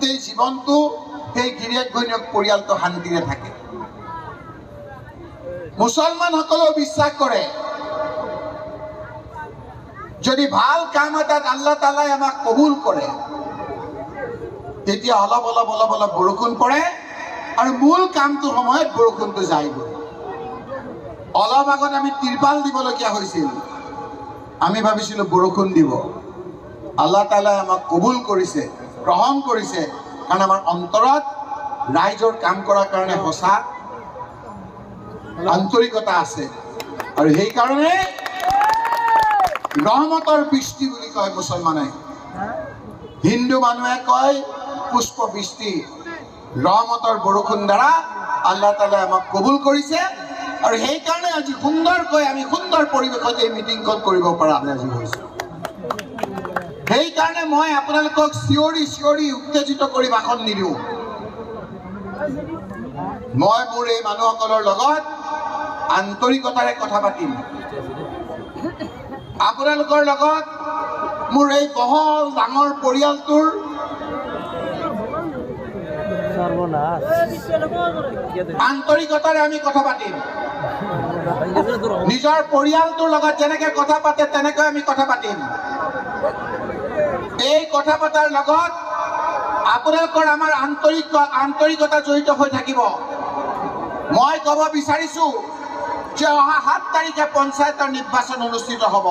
গোটেই জীৱনটো সেই গিৰিয়েক ঘৈণীয়েক পৰিয়ালটো শান্তিৰে থাকে। মুছলমানসকলেও বিশ্বাস কৰে যদি ভাল কাম এটাত আল্লাহ তাআলাই আমাক কবুল কৰে তেতিয়া অলপ অলপ অলপ অলপ বৰষুণ পৰে আৰু মূল কামটোৰ সময়ত বৰষুণটো যায়গৈ। অলপ আগত আমি তিৰপাল দিবলগীয়া হৈছিল, আমি ভাবিছিলোঁ বৰষুণ দিব। আল্লাহ তাআলাই আমাক কবুল কৰিছে, গ্ৰহণ কৰিছে, কাৰণ আমাৰ অন্তৰত ৰাইজৰ কাম কৰাৰ কাৰণে সঁচা আন্তৰিকতা আছে। আৰু সেইকাৰণে ৰহমতৰ বৃষ্টি বুলি কয় মুছলমানে, হিন্দু মানুহে কয় পুষ্প বৃষ্টি। ৰহমতৰ বৰষুণ দ্বাৰা আল্লাহ তাআলাই আমাক কবুল কৰিছে আৰু সেইকাৰণে আজি সুন্দৰকৈ আমি সুন্দৰ পৰিৱেশত এই মিটিংখন কৰিব পৰা আজি হৈছোঁ। সেইকাৰণে মই আপোনালোকক চিঞৰি চিঞৰি উত্তেজিত কৰি ভাষণ নিদিওঁ। মই মোৰ এই মানুহসকলৰ লগত আন্তৰিকতাৰে কথা পাতিম। আপোনালোকৰ লগত মোৰ এই বহল ডাঙৰ পৰিয়ালটোৰ আন্তৰিকতাৰে আমি কথা পাতিম। নিজৰ পৰিয়ালটোৰ লগত যেনেকে কথা পাতে তেনেকৈ আমি কথা পাতিম। এই কথা পতাৰ লগত আপোনালোকৰ আমাৰ আন্তৰিকতা জড়িত হৈ থাকিব। মই ক'ব বিচাৰিছোঁ যে অহা 7 তাৰিখে পঞ্চায়তৰ নিৰ্বাচন অনুষ্ঠিত হ'ব।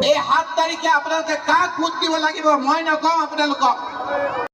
এই 7 তাৰিখে আপোনালোকে কাক ভোট দিব লাগিব মই নকওঁ আপোনালোকক।